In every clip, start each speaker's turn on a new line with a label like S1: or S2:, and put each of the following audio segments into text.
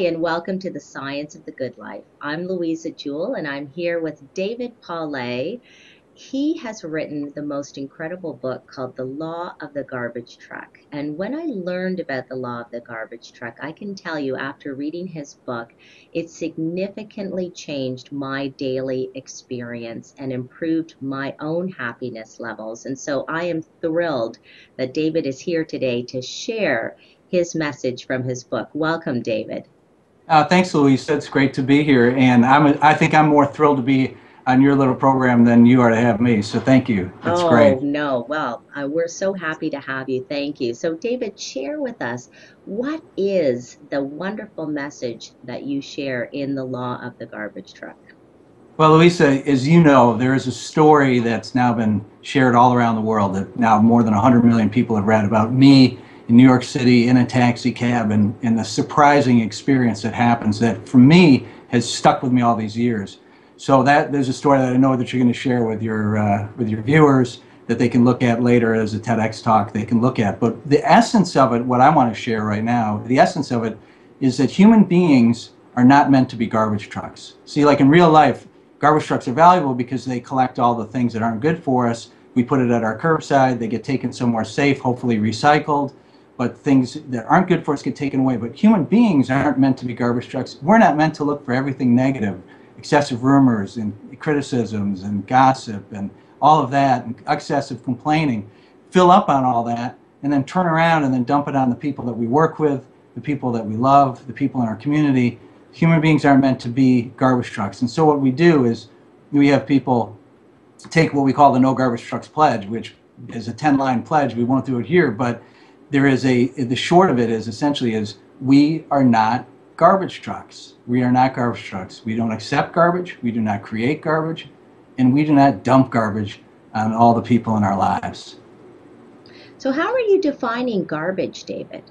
S1: and welcome to the Science of the Good Life. I'm Louisa Jewell, and I'm here with David Paulet. He has written the most incredible book called The Law of the Garbage Truck. And when I learned about the law of the garbage truck, I can tell you after reading his book, it significantly changed my daily experience and improved my own happiness levels. And so I am thrilled that David is here today to share his message from his book. Welcome, David.
S2: Thanks, Louise. It's great to be here, and I think I'm more thrilled to be on your little program than you are to have me. So thank you. It's
S1: Oh,
S2: great.
S1: no. Well, we're so happy to have you. Thank you. So, David, share with us what is the wonderful message that you share in the law of the garbage truck?
S2: Well, Louisa, as you know, there is a story that's now been shared all around the world that now more than 100 million people have read about me in New York City in a taxi cab, and the surprising experience that happens that for me has stuck with me all these years. So that there's a story that I know that you're going to share with your viewers that they can look at later as a TEDx talk they can look at. But the essence of it, what I want to share right now, the essence of it is that human beings are not meant to be garbage trucks. See, like in real life, garbage trucks are valuable because they collect all the things that aren't good for us. We put it at our curbside, they get taken somewhere safe, hopefully recycled, but things that aren't good for us get taken away. But human beings aren't meant to be garbage trucks. We're not meant to look for everything negative, excessive rumors and criticisms and gossip and all of that, and excessive complaining, fill up on all that, and then turn around and then dump it on the people that we work with, the people that we love, the people in our community. Human beings aren't meant to be garbage trucks. And so what we do is we have people take what we call the No Garbage Trucks Pledge, which is a 10-line pledge. We won't do it here, but the short of it is essentially is we are not garbage trucks. We are not garbage trucks. We don't accept garbage. We do not create garbage. And we do not dump garbage on all the people in our lives.
S1: So, how are you defining garbage, David?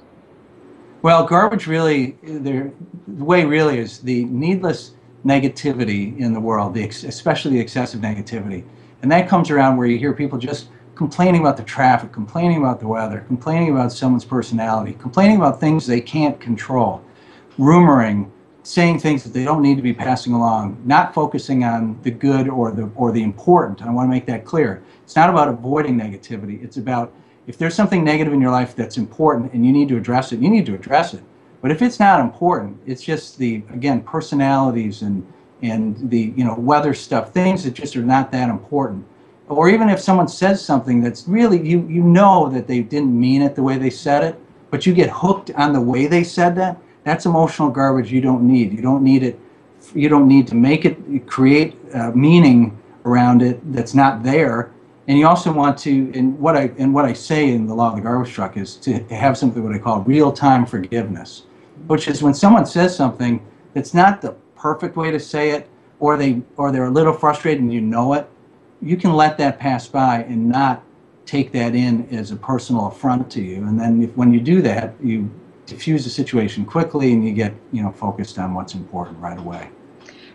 S2: Well, garbage really, the way really is the needless negativity in the world, especially the excessive negativity. And that comes around where you hear people just complaining about the traffic, complaining about the weather, complaining about someone's personality, complaining about things they can't control, rumoring, saying things that they don't need to be passing along, not focusing on the good or the important. I want to make that clear. It's not about avoiding negativity. It's about if there's something negative in your life that's important and you need to address it, you need to address it. But if it's not important, it's just again, personalities and the weather stuff, things that just are not that important. Or even if someone says something that's really, you know that they didn't mean it the way they said it, but you get hooked on the way they said that, that's emotional garbage you don't need. You don't need it. You don't need to make it create meaning around it that's not there. And you also want to, and what I say in the law of the garbage truck is to have something what I call real-time forgiveness, which is when someone says something that's not the perfect way to say it, or they're a little frustrated and you know it, you can let that pass by and not take that in as a personal affront to you. And then when you do that, you diffuse the situation quickly and you get focused on what's important right away.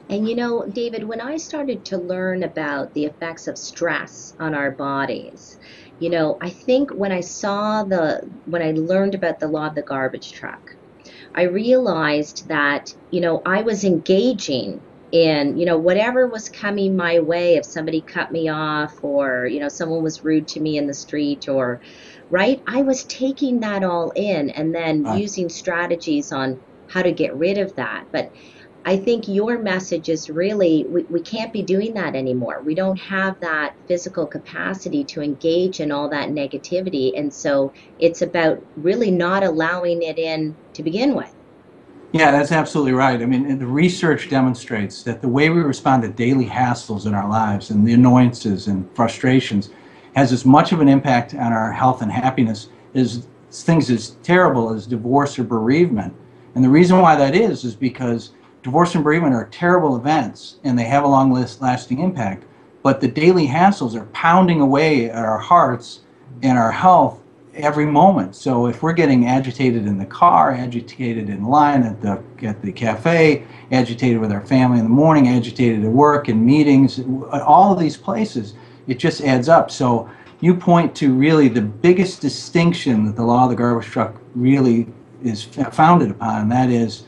S1: And David, when I started to learn about the effects of stress on our bodies, I think when I learned about the law of the garbage truck, I realized that, I was engaging in, whatever was coming my way. If somebody cut me off or, someone was rude to me in the street or, right, I was taking that all in and then
S2: Right.
S1: using strategies on how to get rid of that. But I think your message is really we can't be doing that anymore. We don't have that physical capacity to engage in all that negativity. And so it's about really not allowing it in to begin with.
S2: Yeah, that's absolutely right. I mean, and the research demonstrates that the way we respond to daily hassles in our lives and the annoyances and frustrations has as much of an impact on our health and happiness as things as terrible as divorce or bereavement. And the reason why that is because divorce and bereavement are terrible events and they have a lasting impact. But the daily hassles are pounding away at our hearts and our health every moment. So if we're getting agitated in the car, agitated in line at the cafe, agitated with our family in the morning, agitated at work and meetings, all of these places, it just adds up. So you point to really the biggest distinction that the law of the garbage truck really is founded upon, and that is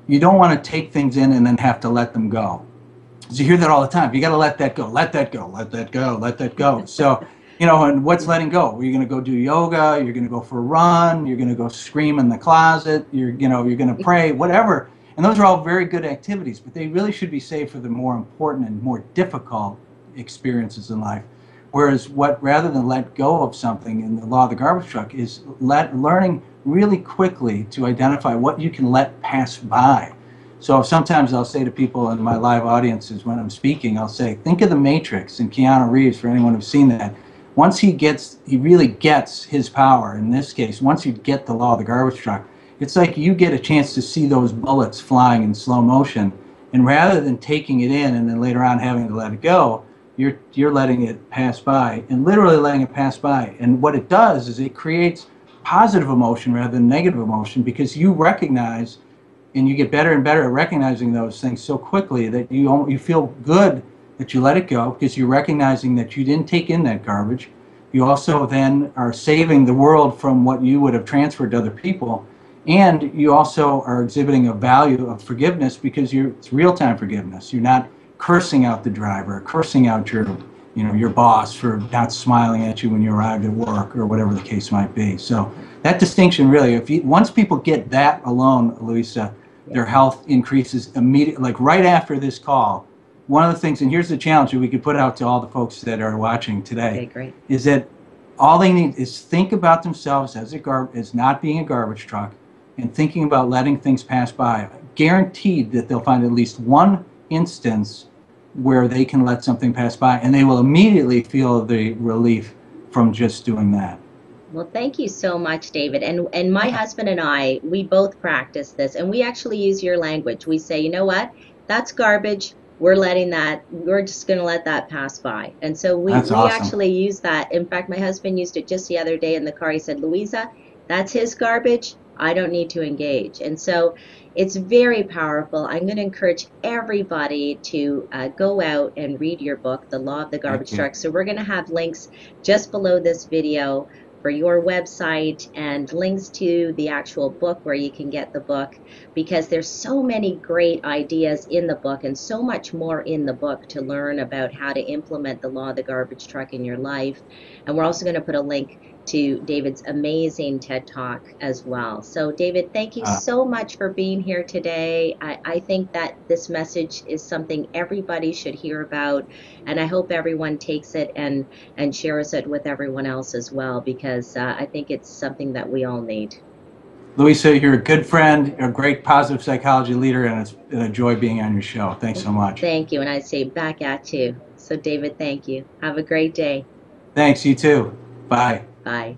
S2: you don't want to take things in and then have to let them go. So you hear that all the time. You got to let that go, let that go, let that go, let that go. So, and what's letting go? You're going to go do yoga. You're going to go for a run. You're going to go scream in the closet. You're going to pray, whatever. And those are all very good activities, but they really should be saved for the more important and more difficult experiences in life. Whereas rather than let go of something in the law of the garbage truck is learning really quickly to identify what you can let pass by. So sometimes I'll say to people in my live audiences when I'm speaking, I'll say, think of the Matrix and Keanu Reeves, for anyone who's seen that. Once he really gets his power, in this case, once you get the law of the garbage truck, it's like you get a chance to see those bullets flying in slow motion. And rather than taking it in and then later on having to let it go, you're letting it pass by and literally letting it pass by. And what it does is it creates positive emotion rather than negative emotion, because you recognize and you get better and better at recognizing those things so quickly that you feel good that you let it go, because you're recognizing that you didn't take in that garbage. You also then are saving the world from what you would have transferred to other people. And you also are exhibiting a value of forgiveness, because it's real-time forgiveness. You're not cursing out the driver, cursing out your boss for not smiling at you when you arrived at work, or whatever the case might be. So that distinction really, once people get that alone, Louisa, their health increases immediately, like right after this call. One of the things, and here's the challenge that we could put out to all the folks that are watching today, is that all they need is think about themselves as not being a garbage truck and thinking about letting things pass by. Guaranteed that they'll find at least one instance where they can let something pass by, and they will immediately feel the relief from just doing that.
S1: Well, thank you so much, David. And my husband and I, we both practice this, and we actually use your language. We say, you know what? That's garbage. We're just going to let that pass by. And so we actually use that. In fact, my husband used it just the other day in the car. He said, Louisa, that's his garbage. I don't need to engage. And so it's very powerful. I'm going to encourage everybody to go out and read your book, The Law of the Garbage Truck. So we're going to have links just below this video for your website and links to the actual book where you can get the book, because there's so many great ideas in the book and so much more in the book to learn about how to implement the law of the garbage truck in your life. And we're also going to put a link to David's amazing TED Talk as well. So David, thank you so much for being here today. I think that this message is something everybody should hear about, and I hope everyone takes it and shares it with everyone else as well, because I think it's something that we all need.
S2: Louisa, you're a good friend, a great positive psychology leader, and it's been a joy being on your show. Thanks so much.
S1: Thank you, and I say back at you. So David, thank you. Have a great day.
S2: Thanks, you too. Bye.
S1: Bye.